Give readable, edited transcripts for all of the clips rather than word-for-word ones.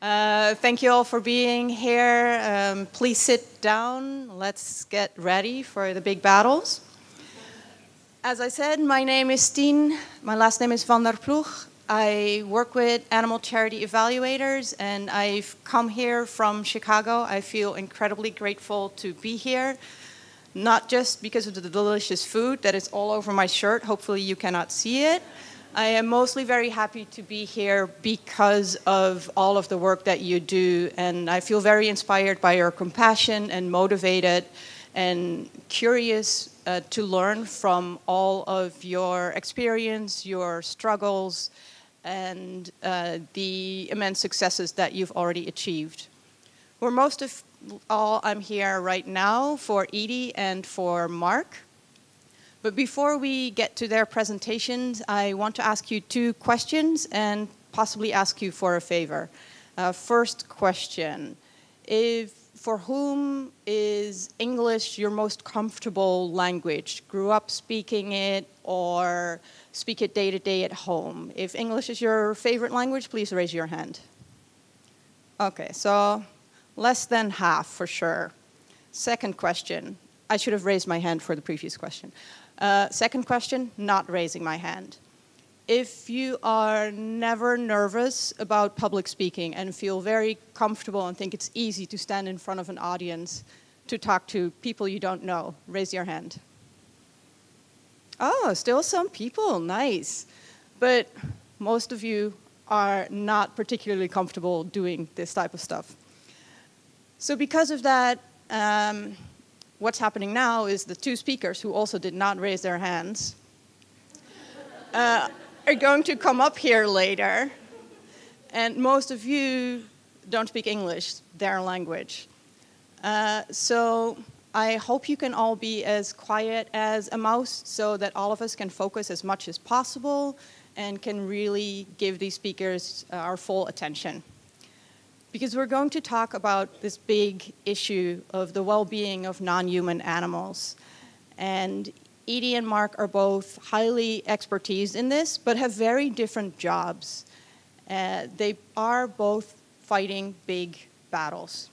Thank you all for being here. Please sit down. Let's get ready for the big battles. As I said, my name is Stien. My last name is van der Ploeg. I work with animal charity evaluators, and I've come here from Chicago. I feel incredibly grateful to be here, not just because of the delicious food that is all over my shirt. Hopefully you cannot see it. I am mostly very happy to be here because of all of the work that you do, and I feel very inspired by your compassion and motivated and curious to learn from all of your experience, your struggles, and the immense successes that you've already achieved. For most of all, I'm here right now for Edie and for Mark. But before we get to their presentations, I want to ask you two questions and possibly ask you for a favor. First question, for whom is English your most comfortable language? Grew up speaking it or speak it day to day at home? If English is your favorite language, please raise your hand. Okay, so less than half for sure. Second question, I should have raised my hand for the previous question. Second question, not raising my hand. If you are never nervous about public speaking and feel very comfortable and think it's easy to stand in front of an audience to talk to people you don't know, raise your hand. Oh, still some people, nice. But most of you are not particularly comfortable doing this type of stuff. So because of that, what's happening now is the two speakers who also did not raise their hands are going to come up here later. And most of you don't speak English, their language. So I hope you can all be as quiet as a mouse so that all of us can focus as much as possible and can really give these speakers our full attention. Because we're going to talk about this big issue of the well-being of non-human animals. And Edie and Mark are both highly expertised in this, but have very different jobs. They are both fighting big battles.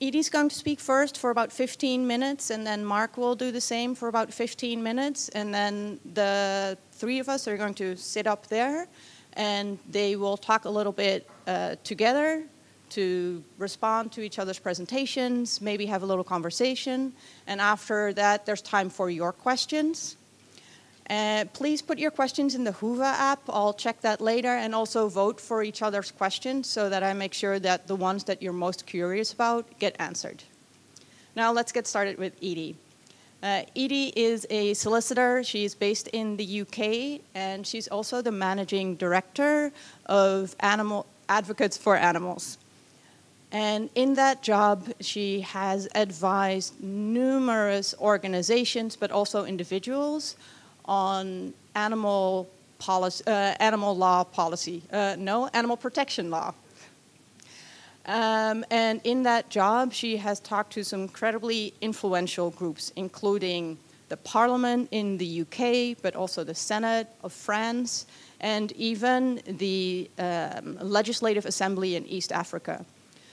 Edie's going to speak first for about 15 minutes, and then Mark will do the same for about 15 minutes, and then the three of us are going to sit up there, and they will talk a little bit together to respond to each other's presentations, maybe have a little conversation, and after that there's time for your questions. Please put your questions in the Hoover app. I'll check that later, and also vote for each other's questions so that I make sure that the ones that you're most curious about get answered. Now let's get started with Edie. Edie is a solicitor. She's based in the UK, and she's also the managing director of Advocates for Animals. And in that job, she has advised numerous organizations, but also individuals, on animal protection law. And in that job, she has talked to some incredibly influential groups, including the Parliament in the UK, but also the Senate of France, and even the Legislative Assembly in East Africa.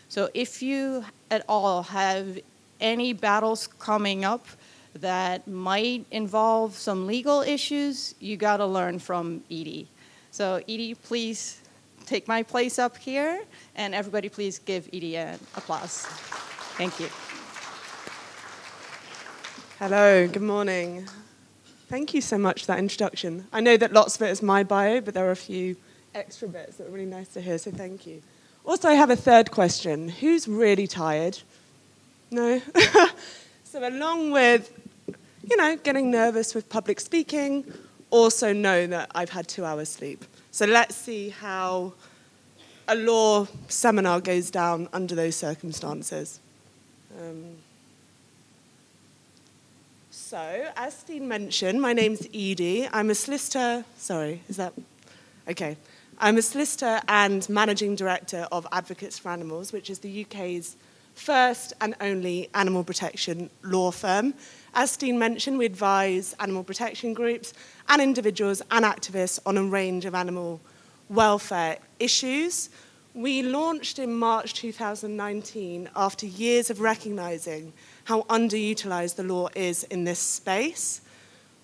So if you at all have any battles coming up that might involve some legal issues, you gotta learn from Edie. So Edie, please take my place up here, and everybody please give Edie an applause. Thank you. Hello, good morning. Thank you so much for that introduction. I know that lots of it is my bio, but there are a few extra bits that are really nice to hear, so thank you. Also, I have a third question. Who's really tired? No? So along with, getting nervous with public speaking, also know that I've had 2 hours sleep. So let's see how a law seminar goes down under those circumstances. So, as Stien mentioned, my name's Edie. I'm a solicitor. Sorry, is that? Okay. I'm a solicitor and managing director of Advocates for Animals, which is the UK's first and only animal protection law firm. As Stien mentioned, we advise animal protection groups and individuals and activists on a range of animal welfare issues. We launched in March 2019 after years of recognizing how underutilized the law is in this space.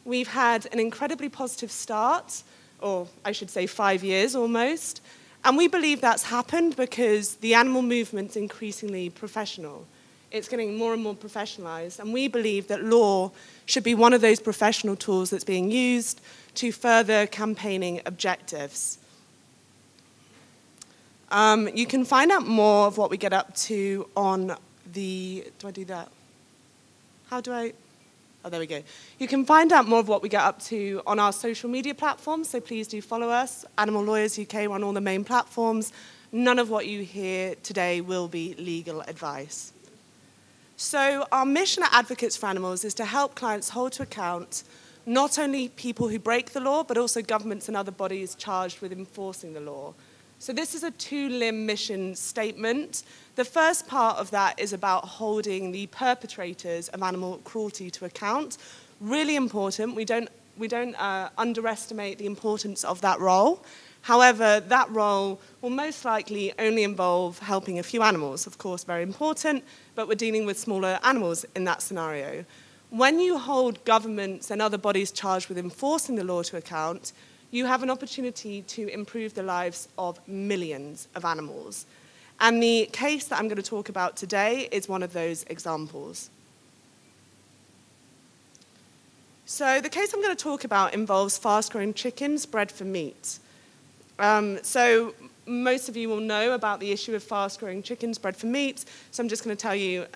We've had an incredibly positive start, or I should say 5 years almost, and we believe that's happened because the animal movement's increasingly professional. It's getting more and more professionalized, and we believe that law should be one of those professional tools that's being used to further campaigning objectives. You can find out more of what we get up to on the, do I do that? How do I? Oh, there we go. You can find out more of what we get up to on our social media platforms, so please do follow us. Animal Lawyers UK on all the main platforms. None of what you hear today will be legal advice. So our mission at Advocates for Animals is to help clients hold to account not only people who break the law, but also governments and other bodies charged with enforcing the law. So this is a two-limb mission statement. The first part of that is about holding the perpetrators of animal cruelty to account. Really important. We don't underestimate the importance of that role. However, that role will most likely only involve helping a few animals, of course, very important, but we're dealing with smaller animals in that scenario. When you hold governments and other bodies charged with enforcing the law to account, you have an opportunity to improve the lives of millions of animals. And the case that I'm going to talk about today is one of those examples. So the case I'm going to talk about involves fast-growing chickens bred for meat. So most of you will know about the issue of fast-growing chickens bred for meat, so I'm just going to tell you